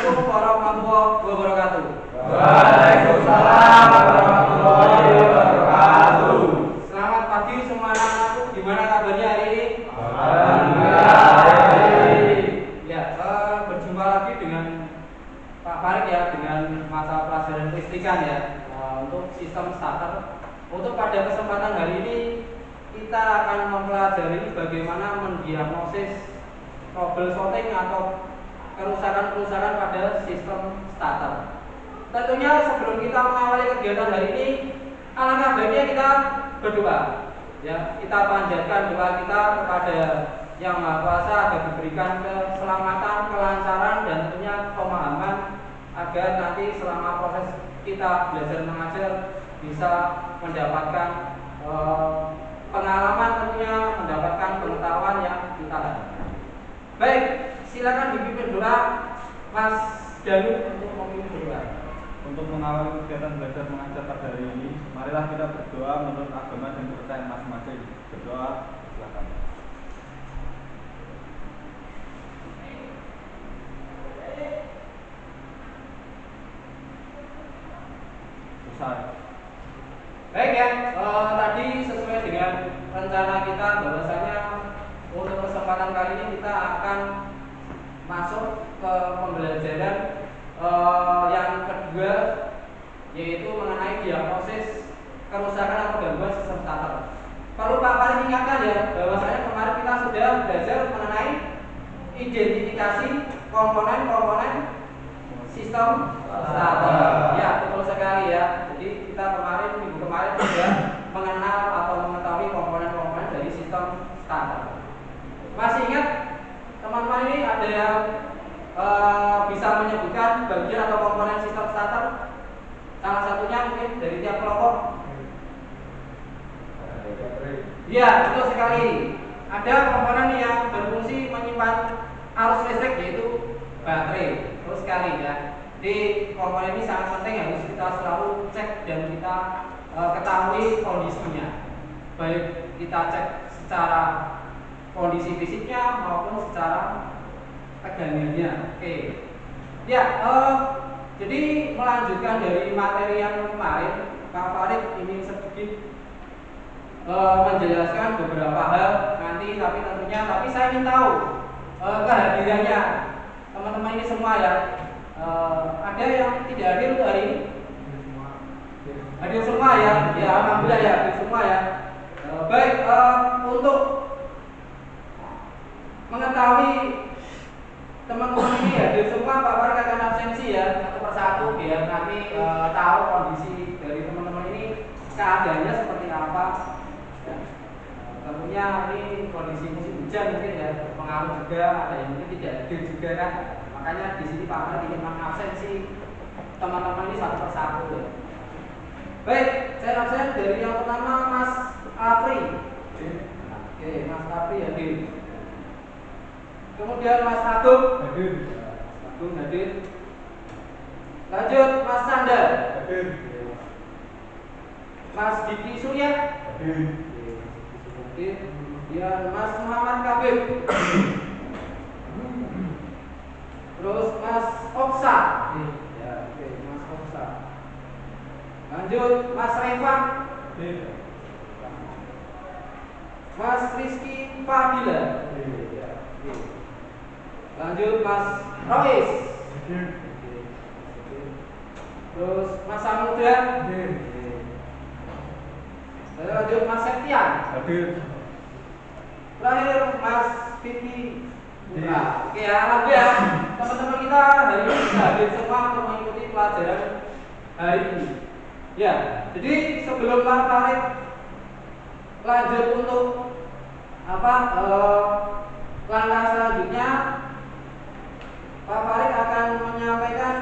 Assalamualaikum warahmatullahi wabarakatuh. Waalaikumsalam warahmatullahi wabarakatuh. Selamat pagi semua anak-anakku. Gimana kabarnya hari ini? Alhamdulillah. Ya, berjumpa lagi dengan Pak Farid ya, dengan mata pelajaran kelistrikan ya, untuk sistem starter. Untuk pada kesempatan hari ini kita akan mempelajari bagaimana mendiagnosis troubleshooting atau kerusakan-kerusakan pada sistem starter. Tentunya sebelum kita mengawali kegiatan hari ini, alangkah baiknya kita berdoa. Ya, kita panjatkan doa kita kepada Yang Maha Kuasa agar diberikan keselamatan, kelancaran, dan tentunya pemahaman agar nanti selama proses kita belajar mengajar bisa mendapatkan pengalaman, tentunya mendapatkan pengetahuan yang kita harapkan. Baik, silakan dipimpin doa Mas Danu untuk memimpin doa. Untuk mengawali kegiatan belajar mengajar pada hari ini, marilah kita berdoa menurut agama dan kepercayaan masing-masing. Berdoa, silakan. Selesai. Baik ya, tadi sesuai dengan rencana kita bahwasanya untuk kesempatan kali ini kita akan masuk ke pembelajaran yang kedua, yaitu mengenai diagnosis kerusakan atau gangguan sistem starter. Perlu Pak Farid ingatkan ya, bahwasanya kemarin kita sudah belajar mengenai identifikasi komponen-komponen sistem starter. Ya, betul sekali ya. Jadi kita minggu kemarin sudah mengenal atau mengetahui komponen-komponen dari sistem starter. Masih ingat teman-teman ini ada yang bisa menyebutkan bagian atau komponen sistem starter? Salah satunya mungkin dari tiap kelompok. Iya, betul sekali. Ada komponen yang berfungsi menyimpan arus listrik, yaitu baterai. Terus sekali ya. Jadi komponen ini sangat penting, harus kita selalu cek dan kita ketahui kondisinya. Baik kita cek secara kondisi fisiknya maupun secara tegangannya. Oke. Ya, jadi melanjutkan dari materi yang kemarin, Pak Farid ingin sedikit menjelaskan beberapa hal nanti, tapi saya ingin tahu kehadirannya teman-teman ini semua ya. Ada yang tidak hadir untuk hari ini? Hadir semua ya? Ya, alhamdulillah ya, hadir semua ya. Baik, untuk mengetahui teman-teman ini hadir semua, Pak Farid akan absensi ya satu persatu biar nanti tahu kondisi dari teman-teman ini keadaannya seperti apa. Ya. Tentunya ini kondisi musim hujan mungkin ya, pengaruh juga, ada yang mungkin tidak hadir juga kan. Makanya di sini Pak Farid ingin mengabsensi teman-teman ini satu persatu ya. Baik, saya absen dari yang pertama Mas Afri. Oke, Mas Afri hadir. Kemudian Mas Agung hadir. Agung hadir. Lanjut Mas Sanda hadir. Mas Diki Surya hadir. Kemudian Mas Muhammad Kabir. Terus Mas Oksa. Ya, oke, Mas Oksa. Lanjut Mas Reva. Mas Rizky Fadila. Ya, oke. Lanjut Mas Rois. Terus Mas Samudra. Lanjut Mas Septian. Terakhir Mas Vivi Putra. Oke ya, alhamdulillah teman-teman kita hari ini bisa hadir semua untuk mengikuti pelajaran hari ini. Ya, jadi sebelum Pak Farid lanjut untuk langkah selanjutnya, Pak Farid akan menyampaikan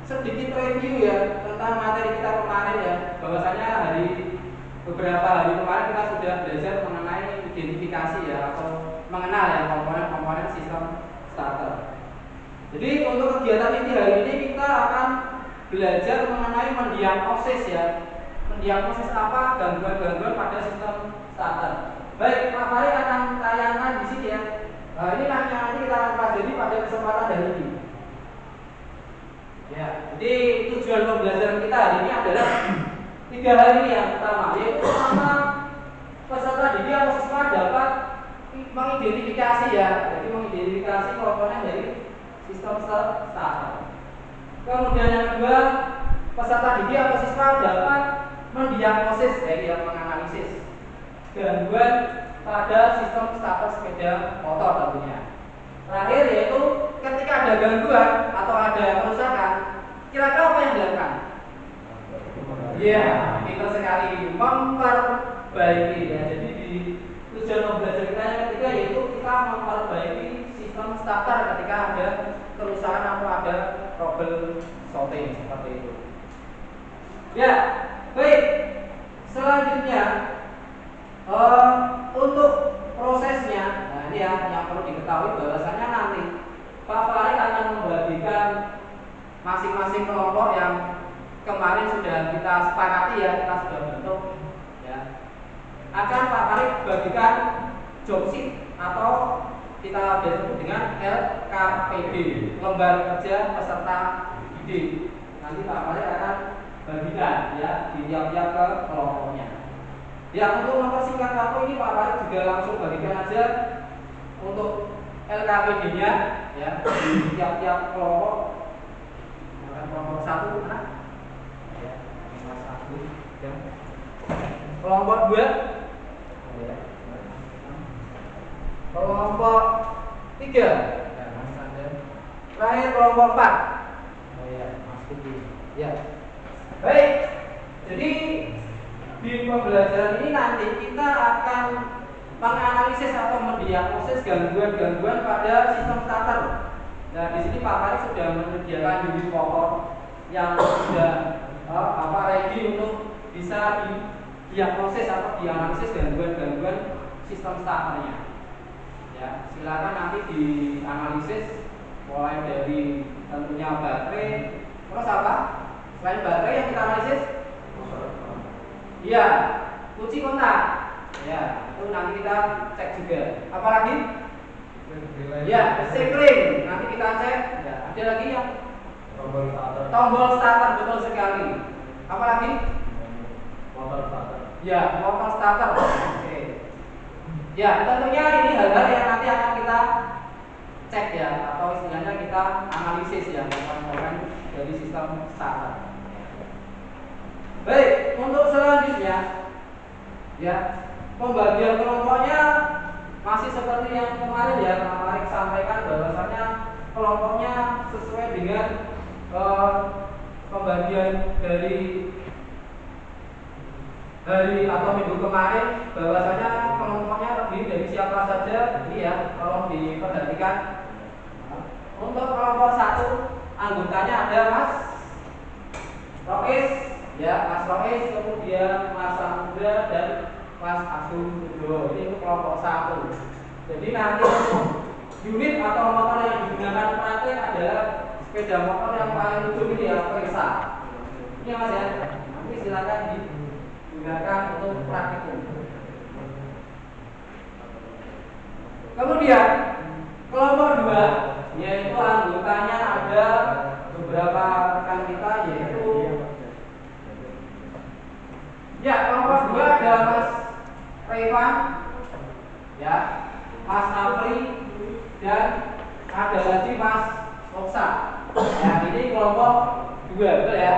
sedikit review ya tentang materi kita kemarin ya. Bahwasanya beberapa hari kemarin kita sudah belajar mengenai identifikasi ya, atau mengenal ya komponen-komponen sistem starter. Jadi untuk kegiatan inti hari ini kita akan belajar mengenai mendiagnosis ya. Mendiagnosis apa gangguan-gangguan pada sistem starter. Baik, Pak Farid akan tayangkan di sini ya Nah, ini nanti kita akan pelajari pada kesempatan hari ini. Ya, jadi tujuan pembelajaran kita hari ini adalah 3 hal ini yang pertama, yaitu pertama peserta didik atau siswa dapat mengidentifikasi ya, jadi mengidentifikasi komponen dari sistem starter. Kemudian yang kedua, peserta didik atau siswa dapat mendiagnosis, jadi menganalisis gangguan pada sistem starter sepeda motor tentunya. Terakhir yaitu ketika ada gangguan atau ada kerusakan, kira-kira apa yang dilakukan? Iya, pintar sekali, memperbaiki ya. Jadi di tujuan pembelajaran kita yang ketiga yaitu kita memperbaiki sistem starter ketika ada kerusakan atau ada trouble shooting seperti itu. Ya, baik. Selanjutnya untuk prosesnya, nah ini ya yang perlu diketahui bahwasanya nanti Pak Farid akan membagikan masing-masing kelompok yang kemarin sudah kita sepakati ya, kita sudah bentuk ya. Akan Pak Farid bagikan job sheet atau kita biasa sebut dengan LKPD, lembar kerja peserta didik. Nanti Pak Farid akan bagikan ya di tiap-tiap ke kelompoknya. Ya, untuk mempersingkat waktu ini Pak Farid juga langsung bagikan aja untuk LKPD-nya ya di tiap-tiap kelompok. Kelompok 1 mana? Ya, kelompok 1 ya. Kelompok 2 ya. Kelompok 3 ya, Mas Anda. Terakhir kelompok 4. Oh ya, Mas Kiki. Ya. Baik. Jadi di pembelajaran ini nanti kita akan menganalisis atau mendiagnosis gangguan-gangguan pada sistem starter. Nah, di sini Pak Farid sudah menyediakan unit pokok yang sudah ready untuk bisa didiagnosis atau dianalisis gangguan-gangguan sistem starternya. Ya, silakan nanti dianalisis mulai dari tentunya baterai, terus apa? Selain baterai yang kita analisis, iya, kunci kontak. Ya, itu nanti kita cek juga. Apalagi? Ya, sekring. Nanti kita cek. Ya, ada lagi yang tombol starter betul sekali. Apalagi? Motor starter. Ya, motor starter. Oke. Ya, tentunya ini hal-hal yang nanti akan kita cek ya, atau istilahnya kita analisis ya, komponen dari sistem starter. Baik, untuk selanjutnya ya, pembagian kelompoknya masih seperti yang kemarin ya, Pak Farid sampaikan bahwasanya kelompoknya sesuai dengan pembagian dari hari atau minggu kemarin, bahwasanya kelompoknya terdiri dari siapa saja. Ini ya, tolong diperhatikan. Untuk kelompok 1 anggotanya ada Mas Rois, ya Mas Rois, kemudian Mas Samudra dan Mas Agung Nugroho. Ini untuk kelompok 1. Jadi nanti untuk unit atau motor yang digunakan praktek adalah sepeda motor yang paling ujung ini ya, Versa. Ini ya Mas ya. Nanti silakan digunakan untuk praktikum. Kemudian kelompok 2 yaitu anggotanya ada beberapa rekan kita, yaitu ya kelompok 2 ada Mas Revan, ya Mas Afri, dan ada lagi Mas Oksa. Ya, ini kelompok 2 betul ya.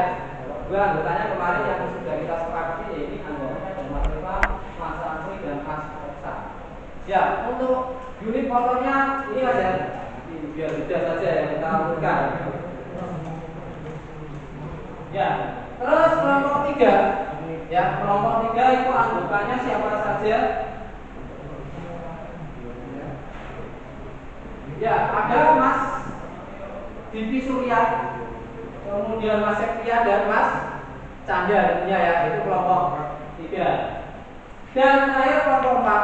2 anggotanya kemarin yang sudah kita sepakati, yaitu anggotanya ada Mas Revan, Mas Afri, dan Mas Oksa. Ya, untuk unit motornya ini Mas ya. Ini biar mudah saja yang kita urutkan. Ya, terus kelompok 3. Ya, kelompok 3 itu anggotanya siapa saja? Ya, ada Mas Divi Surya, kemudian Mas Septia dan Mas Canda tentunya ya, itu kelompok 3. Dan terakhir kelompok 4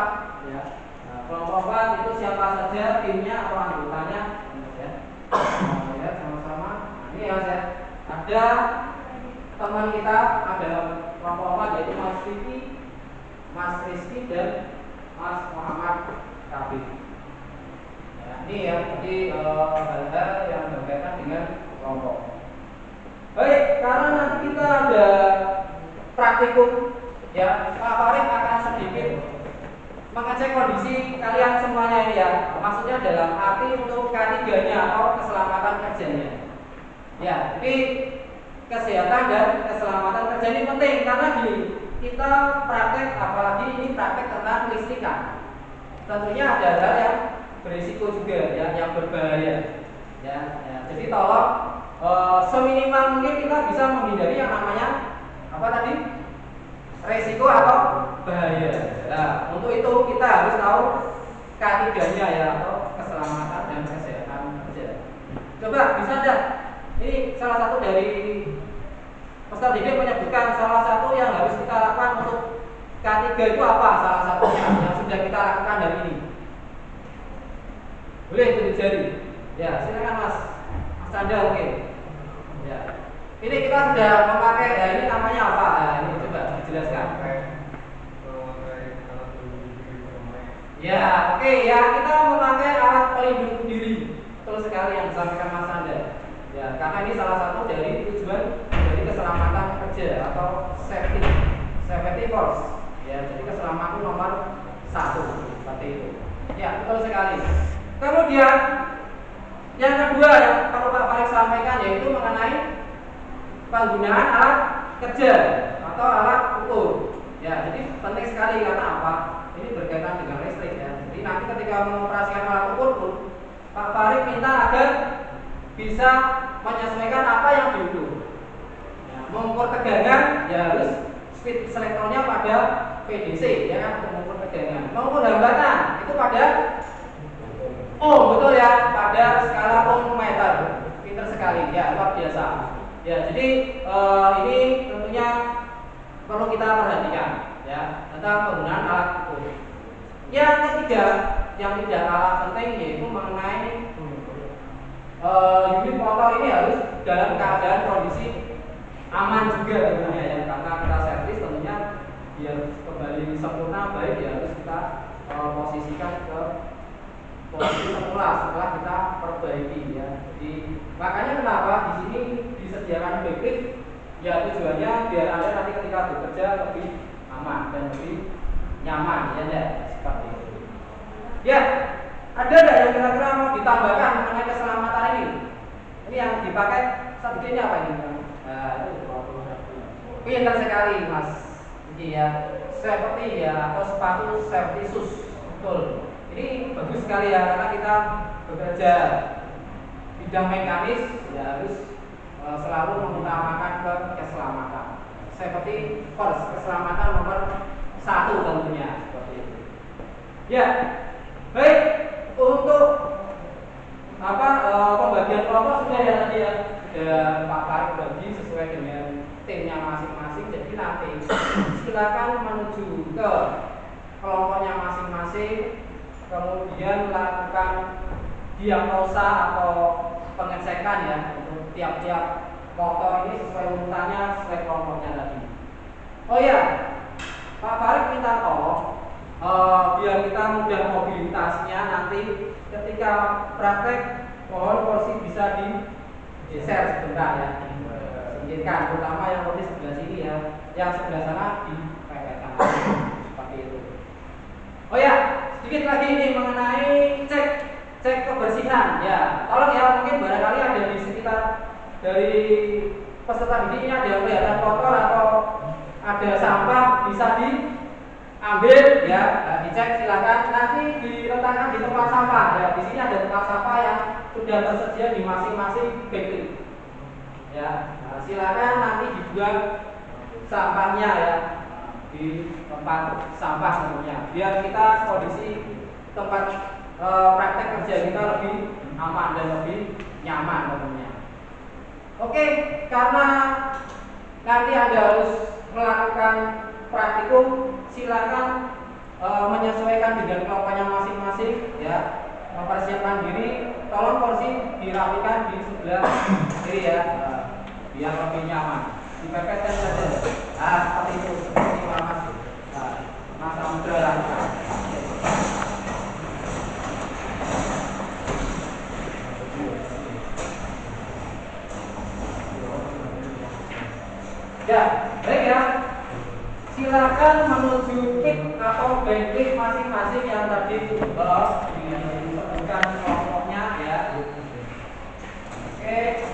ya. Nah, kelompok 4 itu siapa saja timnya atau anggotanya ya. Nah, ya sama-sama. Nah, ini ya Mas ya. Ada teman kita, ada kelompok 4 yaitu Mas Vicky, Mas Rizky, dan Mas Muhammad Kabir. Ya, ini ya, jadi hal-hal yang berkaitan dengan kelompok. Baik, karena nanti kita ada praktikum, ya, Pak Farid akan sedikit mengecek kondisi kalian semuanya ini ya. Maksudnya dalam arti untuk K3-nya atau keselamatan kerjanya. Ya, jadi kesehatan dan keselamatan kerja ini penting karena gini, kita praktek, apalagi ini praktek tentang listrikan. Tentunya ada hal yang berisiko juga ya, yang berbahaya. Ya, jadi tolong seminimal mungkin kita bisa menghindari yang namanya apa tadi? Resiko atau bahaya. Nah, untuk itu kita harus tahu K3-nya ya, atau keselamatan dan kesehatan kerja. Coba bisa enggak? Ini salah satu dari peserta didik menyebutkan salah satu yang harus kita lakukan untuk K3 itu apa? Salah satunya yang sudah kita lakukan hari ini. Boleh tunjuk jari. Ya, silakan Mas Chandra, oke. Ya. Ini kita sudah memakai, ya ini namanya apa? Nah, ini coba dijelaskan. Ya, oke ya, kita memakai alat pelindung diri. Betul sekali yang disampaikan Mas Chandra. Ya, karena ini salah satu dari tujuan dari keselamatan kerja atau safety first. Ya, jadi keselamatan nomor 1 seperti itu. Ya, betul sekali. Kemudian yang kedua yang perlu Pak Farid sampaikan yaitu mengenai penggunaan alat kerja atau alat ukur. Ya, jadi penting sekali karena apa? Ini berkaitan dengan listrik ya. Jadi nanti ketika mengoperasikan alat ukur pun Pak Farid minta agar bisa menyesuaikan apa yang diukur. Ya, mengukur tegangan ya harus speed selectornya pada VDC ya kan, untuk mengukur tegangan. Mengukur hambatan itu pada betul ya, pada skala ohmmeter. Pinter sekali ya, luar biasa. Ya, jadi ini tentunya perlu kita perhatikan ya tentang penggunaan alat ukur. Yang ketiga, yang tidak kalah penting yaitu mengenai unit motor ini harus dalam keadaan kondisi aman juga tentunya ya, karena kita servis tentunya biar kembali sempurna baik ya harus kita posisikan ke posisi semula setelah kita perbaiki ya. Jadi makanya kenapa di sini disediakan backlist ya, tujuannya biar Anda nanti ketika bekerja lebih aman dan lebih nyaman ya, seperti itu. Ya, ada nggak yang kira-kira mau ditambahkan mengenai keselamatan ini? Ini yang dipakai subjeknya apa ini? Nah, itu pintar sekali Mas. Ini ya, seperti ya atau sepatu safety shoes, betul. Ini bagus sekali ya karena kita bekerja bidang mekanis ya harus selalu mengutamakan keselamatan. Seperti first, keselamatan nomor 1 tentunya seperti itu. Ya, baik. Untuk pembagian kelompok sudah ya tadi ya, sudah Pak Farid bagi sesuai dengan timnya masing-masing. Jadi nanti silakan menuju ke kelompoknya masing-masing, kemudian lakukan diagnosa atau pengecekan ya untuk tiap-tiap motor ini sesuai urutannya, sesuai kelompoknya tadi. Oh ya, Pak Farid minta tolong biar kita mudah mobilitasnya nanti ketika praktek, mohon kursi bisa digeser sebentar ya, singkirkan, terutama yang kursi sebelah sini ya, yang sebelah sana dipepetkan seperti itu. Oh ya, sedikit lagi ini mengenai cek kebersihan ya. Tolong ya, mungkin barangkali ada di sekitar dari peserta didik ini ada yang kelihatan kotor atau ada sampah, bisa diambil ya, dicek silakan. Nanti diletakkan di tempat sampah ya. Di sini ada tempat sampah yang sudah tersedia di masing-masing backlit. Ya, silakan nanti dibuang sampahnya ya di tempat sampah tentunya. Biar kita kondisi tempat praktek kerja kita lebih aman dan lebih nyaman tentunya. Oke, karena nanti Anda harus melakukan praktikum, silakan menyesuaikan dengan kelompoknya masing-masing ya. Mempersiapkan diri, tolong kursi dirapikan di sebelah kiri ya, biar lebih nyaman. Dipepetkan saja. Seperti itu, seperti Mas Samudra. Ya, baik ya. Silakan menuju kit atau backlist masing-masing yang tadi disebutkan kelompoknya ya. Oke,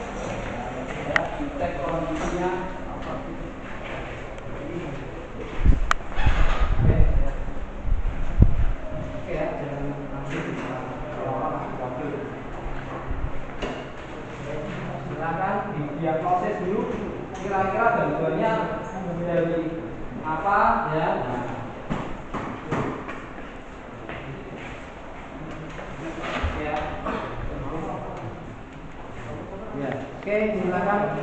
ya, dicek kondisinya. Oke ya, jangan nanti silakan didiagnosis dulu kira-kira gangguannya dari apa ya. Ya. Ya, oke, silakan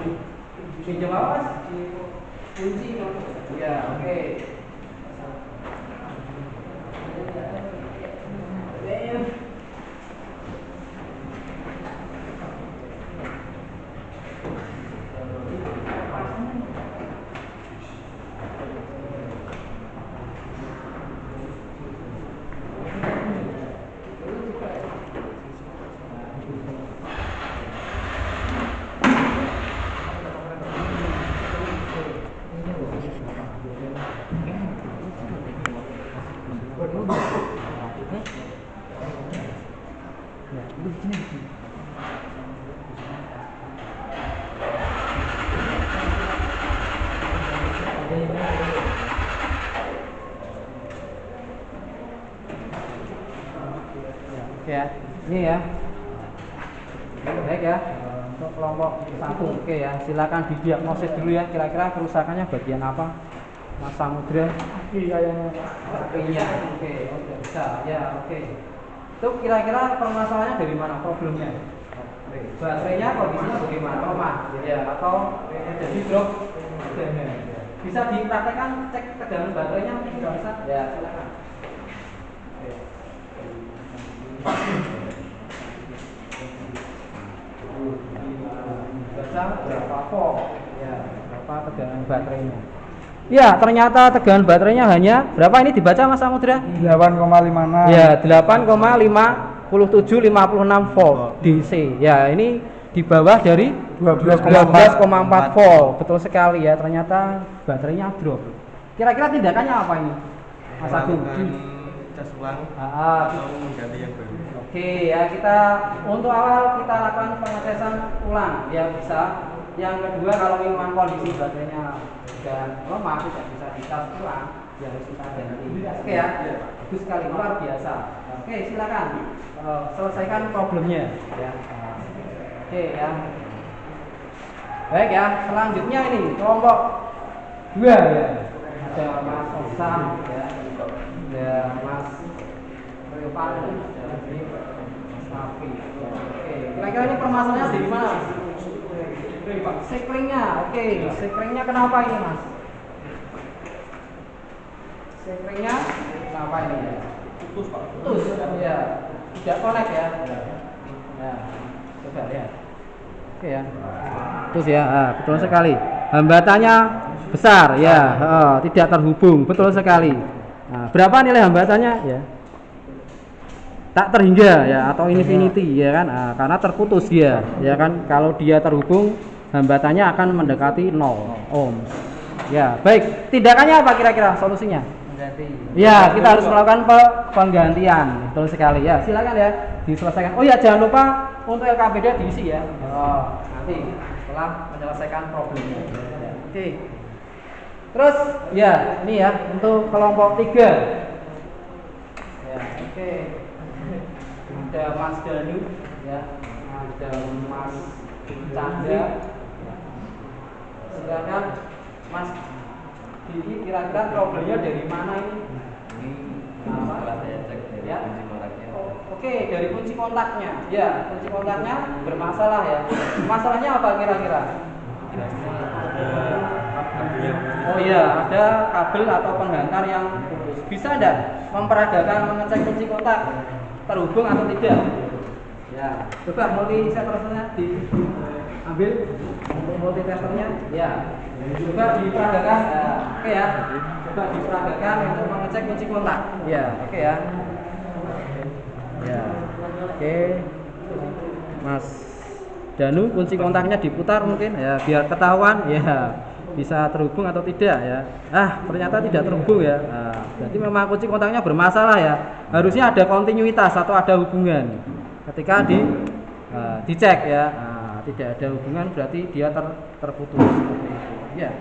pinjam apa Mas? Kunci. Ya, oke. Ya, ini ya. Baik ya. Untuk kelompok 1, oke ya. Silakan didiagnosis dulu ya. Kira-kira kerusakannya bagian apa? Mas Samudra. Kayaknya kakinya. Oke, udah bisa. Ya, oke. Itu kira-kira permasalahannya dari mana problemnya? Oke. Baterainya kondisinya bagaimana? Lemah. Ya, atau jadi drop. Bisa dipraktekkan cek tegangan baterainya mungkin bisa? Ya, silakan. Oke. Baca berapa volt? Ya, berapa tegangan baterainya? Ya, ternyata tegangan baterainya hanya berapa ini dibaca Mas Samudra? 8,56. Ya, 8,5756 volt DC. Ya, ini di bawah dari 12,4 volt. Betul sekali ya, ternyata baterainya drop. Kira-kira tindakannya apa ini? Mas Agung? Cas ulang atau mengganti yang baru. Oke ya, kita untuk awal kita lakukan pengetesan ulang ya bisa. Yang kedua kalau memang kondisi baterainya sudah lemah tidak bisa dicas ulang ya harus kita ganti. Oke ya, bagus sekali, luar biasa. Oke, silakan selesaikan problemnya ya. Oke ya. Baik ya, selanjutnya ini kelompok 2 ya. Ada Mas Osam ya. Ada Mas Rifan, ada Mas Safi. Oke, kira-kira ini permasalahannya di mana? Seklingnya, oke. Seklingnya kenapa ini Mas? Seklingnya kenapa ini ya? Putus Pak. Putus, ya. Tidak connect ya. Ya, coba lihat. Oke ya. Putus ya, betul sekali. Hambatannya besar ya, tidak terhubung, betul sekali. Nah, berapa nilai hambatannya ya? Tak terhingga ya atau infinity ya kan? Nah, karena terputus dia ya kan. Kalau dia terhubung hambatannya akan mendekati 0 ohm. Ya, baik. Tindakannya apa kira-kira solusinya? Mengganti. Ya, kita harus melakukan penggantian. Betul sekali ya. Silakan ya diselesaikan. Oh ya, jangan lupa untuk LKPD diisi ya. Nanti setelah menyelesaikan problemnya. Ya, oke. Terus ya, ini ya untuk kelompok 3. Ya, oke. Ada Mas Danu ya, ada Mas Chandra. Silakan Mas Didi, kira-kira problemnya dari mana ini? Setelah saya cek dari Ya. kunci kontaknya. Oke, dari kunci kontaknya. Ya, kunci kontaknya bermasalah ya. Masalahnya apa kira-kira? Oh iya, ada kabel atau penghantar yang putus. Bisa enggak memperagakan mengecek kunci kontak terhubung atau tidak? Ya, coba multi testernya diambil untuk multi testernya. Ya, coba diperagakan. Oke ya, coba diperagakan untuk mengecek kunci kontak. Ya, oke ya. Ya, oke. Mas Danu, kunci kontaknya diputar mungkin ya biar ketahuan ya. bisa terhubung atau tidak ya. Ternyata tidak terhubung ya. Berarti memang kunci kontaknya bermasalah ya. Harusnya ada kontinuitas atau ada hubungan. Ketika dicek ya, tidak ada hubungan berarti dia terputus seperti itu. Ya.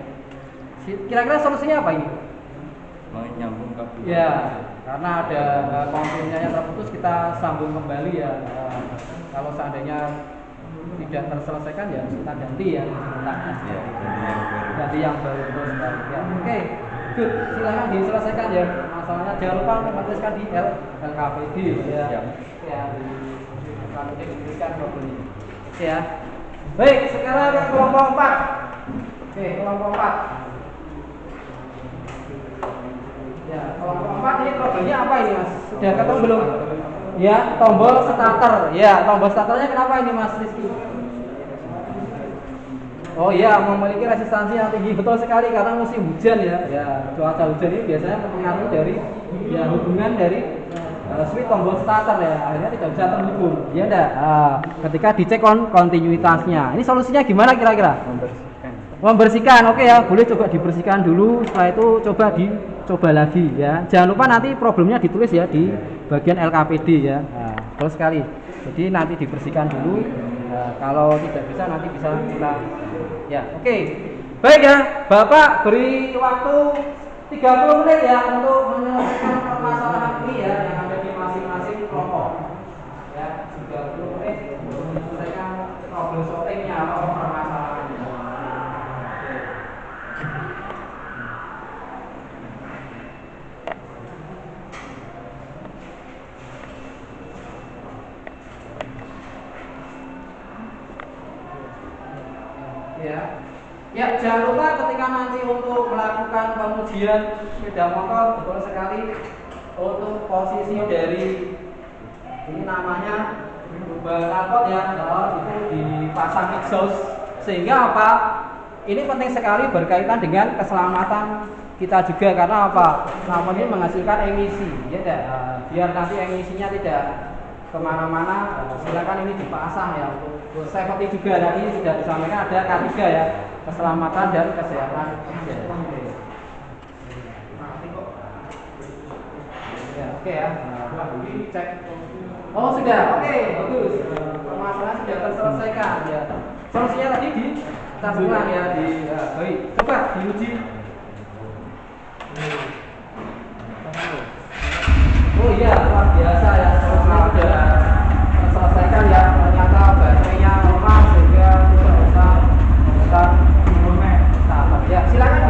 Kira-kira solusinya apa ini? Menyambung kabel. Ya, karena ada kontinnya yang terputus kita sambung kembali ya. Kalau seandainya tidak terselesaikan ya kita ganti ya kontaknya. Ya, Ganti yang baru terus sekali. Ya, oke. Good, silakan diselesaikan ya masalahnya. Jangan lupa menuliskan di LKPD ya. Ya, akan diberikan problemnya. Oke ya. Baik, sekarang yang kelompok 4. Oke, kelompok 4. Ya, kelompok 4 ini problemnya apa ini Mas? Sudah ketemu belum? Ya, tombol starter. Ya, tombol starternya kenapa ini Mas Rizky? Oh iya, memiliki resistansi yang tinggi, betul sekali karena musim hujan ya. Ya, cuaca hujan ini biasanya mempengaruhi dari ya hubungan dari switch tombol starter ya. Akhirnya tidak bisa terhubung. Ya enggak? Ketika dicek kontinuitasnya. Ini solusinya gimana kira-kira? Membersihkan. Oke ya, boleh coba dibersihkan dulu. Setelah itu coba lagi ya. Jangan lupa nanti problemnya ditulis ya di bagian LKPD ya. Betul sekali. Jadi nanti dibersihkan dulu. Kalau tidak bisa nanti bisa kita ya. Oke. Baik ya, Bapak beri waktu 30 menit ya untuk menyelesaikan permasalahan ini ya yang ada di masing-masing kelompok. Ya, 30 menit untuk menyelesaikan problem solvingnya atau permasalahannya. Ya, jangan lupa ketika nanti untuk melakukan pengujian sepeda motor betul sekali untuk posisi dari ini namanya knalpot ya, itu dipasang exhaust sehingga apa? Ini penting sekali berkaitan dengan keselamatan kita juga karena apa? Knalpot ini menghasilkan emisi, ya biar nanti emisinya tidak kemana-mana, silakan ini dipasang ya untuk safety juga. Dan ini sudah disampaikan ada K3 ya, keselamatan dan kesehatan. Ya, oke ya. Cek. Oh sudah, oke, bagus. Permasalahan sudah terselesaikan ya. Solusinya tadi di tas ulang ya baik. Coba diuji. Oh iya, luar biasa ya. Solusinya sudah terselesaikan ya. Ternyata baterainya lemah sehingga tidak bisa memutar starter. Ya, silakan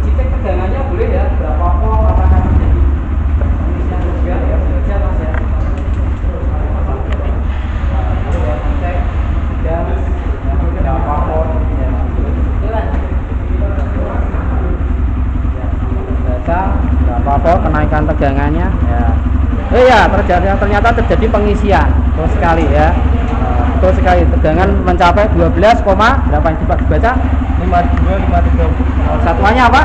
dicek tegangannya boleh ya. Berapa volt apakah terjadi emisinya juga ya. Saja Mas ya. Cek dan berapa volt ya. Baca berapa volt kenaikan tegangannya ya. Ternyata terjadi pengisian. Betul sekali ya. Betul sekali, tegangan mencapai 12, berapa yang dibaca? 52,53. Satuannya apa?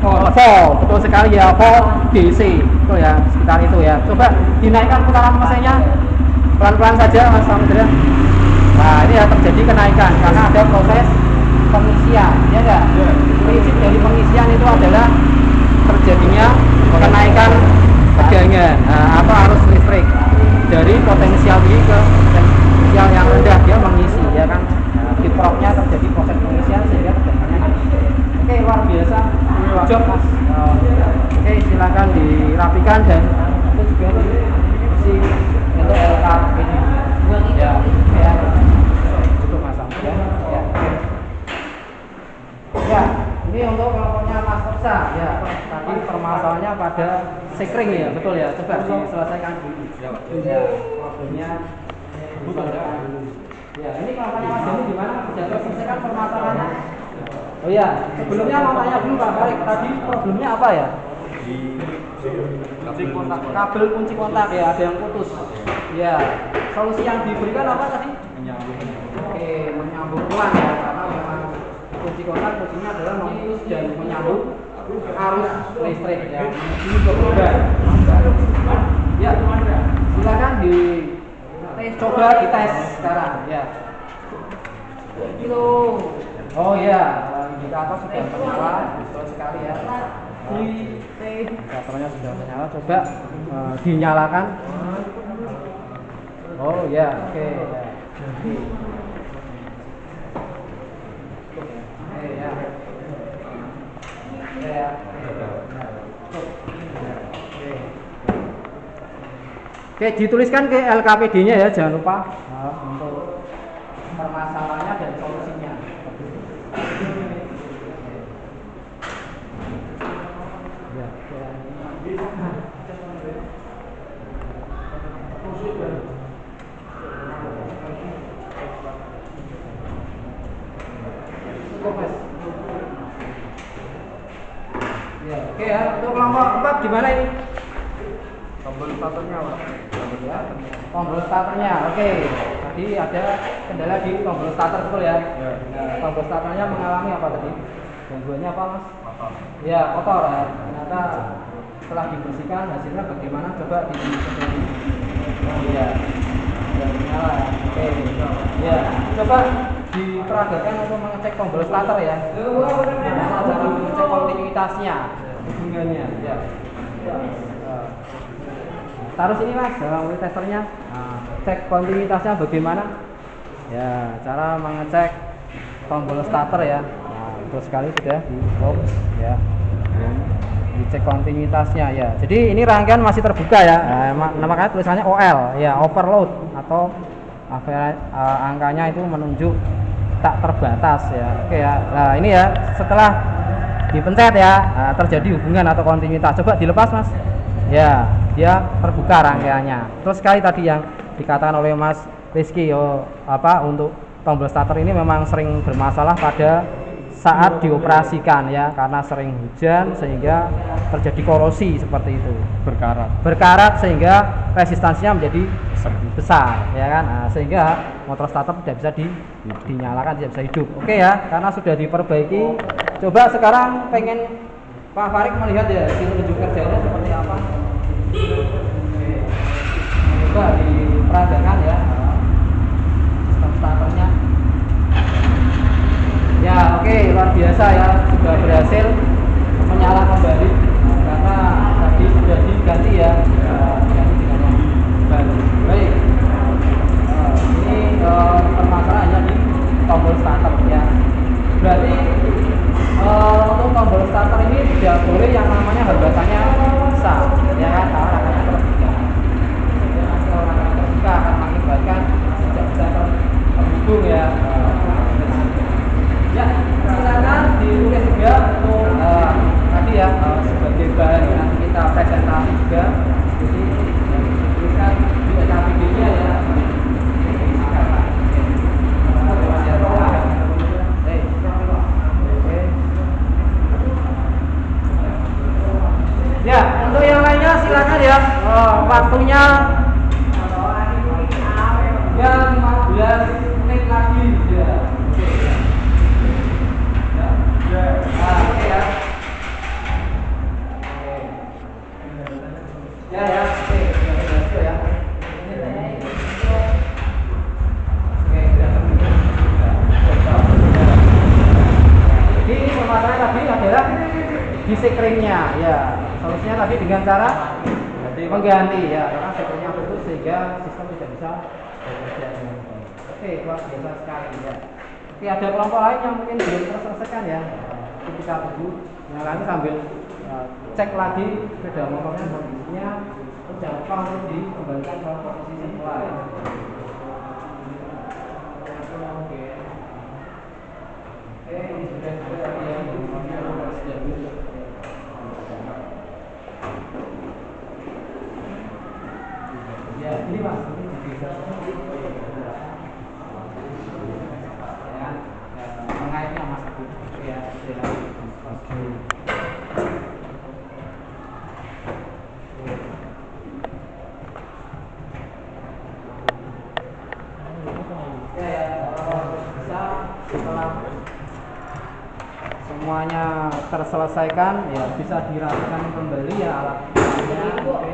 Volt. Betul sekali ya, volt DC. Itu ya, sekitar itu ya. Coba dinaikkan putaran mesinnya pelan-pelan saja Mas Samudra. Nah, ini ya terjadi kenaikan karena ada proses pengisian, ya enggak? Prinsip dari pengisian itu adalah terjadinya kenaikan tegangan atau arus listrik dari potensial tinggi ke potensial yang rendah, dia mengisi ya kan. Di propnya terjadi proses pengisian sehingga tegangannya naik. Oke, luar biasa job Mas. Oke, silakan dirapikan dan itu juga diisi untuk LKPD ya. Itu Mas ya. Ya, ini untuk kelompoknya Mas Tersa ya. Tadi permasalahannya pada sekring ya, betul ya. Coba diselesaikan dulu. Ya, problemnya diselesaikan dulu. Ya, ini kelompoknya Mas Jani gimana? Sudah selesaikan permasalahannya? Oh ya, sebelumnya mau tanya dulu Pak Farid, tadi problemnya apa ya? Kunci kontak. Kabel kunci kontak ya, ada yang putus. Ya, solusi yang diberikan apa tadi? Menyambung. Oke, menyambung ulang ya, karena memang kunci kontak fungsinya adalah memutus dan menyambung arus listrik ya. Ini berbeda. Ya, silakan coba dites sekarang ya. Itu, oh ya, indikator sudah menyala, betul sekali ya. Indikatornya sudah menyala, coba dinyalakan. Oh ya, oke ya. Ya. Ya. Oke, dituliskan ke LKPD-nya ya, jangan lupa untuk permasalahannya dan solusinya. Oke ya, untuk kelompok 4 gimana ini? Tombol starternya Pak. Tombol starternya, oke. Tadi ada kendala di tombol starter betul ya? Ya. Nah, tombol starternya mengalami apa tadi? Gangguannya apa mas? Kotor. Ya kotor ya. Ternyata setelah dibersihkan hasilnya bagaimana? Coba di oh iya, sudah menyala ya. Oke. Ya, coba diperagakan untuk mengecek tombol starter ya. Gimana cara mengecek kontinuitasnya, hubungannya? Ya. Taruh sini mas, dalam wheel testernya. Nah, cek kontinuitasnya bagaimana? Ya, cara mengecek tombol starter ya. Nah, betul sekali sudah di lock ya. Dicek kontinuitasnya ya. Jadi ini rangkaian masih terbuka ya. Nah, makanya tulisannya OL ya, overload atau angkanya itu menunjuk tak terbatas ya. Oke ya. Nah, ini ya setelah dipencet ya, terjadi hubungan atau kontinuitas. Coba dilepas mas. Ya, dia terbuka rangkaiannya. Terus sekali tadi yang dikatakan oleh Mas Rizky, untuk tombol starter ini memang sering bermasalah pada saat dioperasikan ya, karena sering hujan sehingga terjadi korosi seperti itu, berkarat sehingga resistansinya menjadi besar ya kan. Nah, sehingga motor starter tidak bisa dinyalakan, tidak bisa hidup. Oke ya, karena sudah diperbaiki. Coba sekarang pengen Pak Farid melihat ya tunjuk kerjanya seperti apa. Coba diperagakan ya sistem starternya. Ya oke, luar biasa ya, sudah berhasil menyala kembali karena tadi sudah diganti ya, diganti dengan yang baru. Baik, ini permasalahannya di tombol starter ya. Berarti untuk tombol starter ini tidak boleh yang namanya hambatannya besar ya kan, karena rangkaiannya terbuka. Jadi kalau rangkaian terbuka akan mengakibatkan tidak bisa terhubung ya. Ya, silakan ditulis juga untuk tadi ya sebagai bahan nanti kita presentasi juga. Jadi dituliskan di LKPD-nya ya. Ya, untuk yang lainnya silakan ya. Waktunya ya 15 menit lagi ya. Oke ya. Ya, oke, berhasil ya. Oke, jadi permasalahan tadi adalah di sekringnya ya. Solusinya tadi dengan cara mengganti ya, karena sekringnya putus sehingga sistem tidak bisa bekerja dengan baik. Oke, luar biasa sekali ya. Oke, ada kelompok lain yang mungkin belum terselesaikan ya. Kita tunggu nyalakan sambil cek lagi sepeda motornya kondisinya. Terus jangan lupa untuk dikembalikan ke posisi semula ya. Oke, ini sudah tadi ya. Ya, ini mas, ini bisa ya, mengaitnya mas aku ya, oke. Ya, bisa setelah semuanya terselesaikan ya bisa dirapikan kembali ya alatnya. Oke.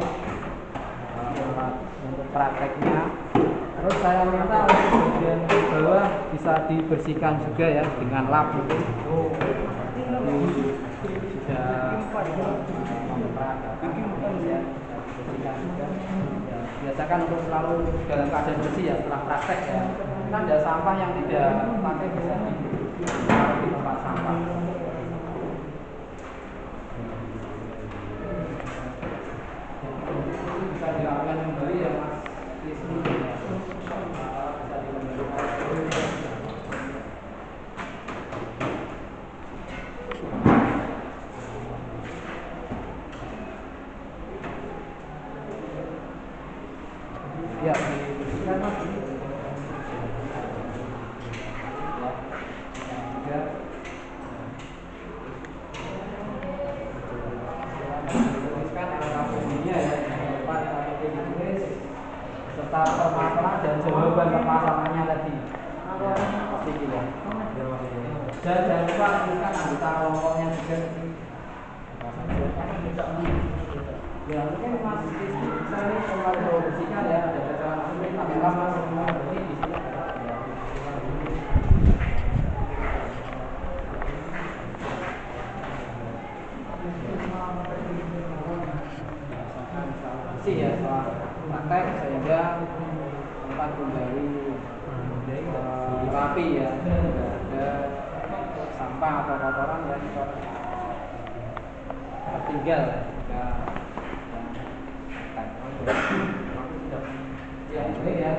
Alat untuk prakteknya. Terus saya minta untuk bagian bawah bisa dibersihkan juga ya dengan lap itu. Sudah memperagakan ya, bersihkan juga. Ya, biasakan untuk selalu dalam keadaan bersih ya setelah praktek ya. Kan ada sampah yang tidak pakai bisa ditaruh di tempat sampah. Bisa dilakukan kembali ya Mas Wisnu. Bisa dikembalikan. Ya, dibersihkan Mas. Ya. Tuliskan angka bunyinya ya, tempat KTP ditulis serta permasalahan dan jawaban permasalahannya tadi. Pasti gitu. Dan jangan lupa tuliskan anggota kelompoknya juga. Ya mungkin Mas Rizky bisa nih kembali bersihkan ya, ada cara langsung kamera Mas berarti di sini ada. Bersih ya setelah praktek sehingga tempat kembali rapi ya, tidak ada sampah atau kotoran yang tertinggal jika ya baik ya.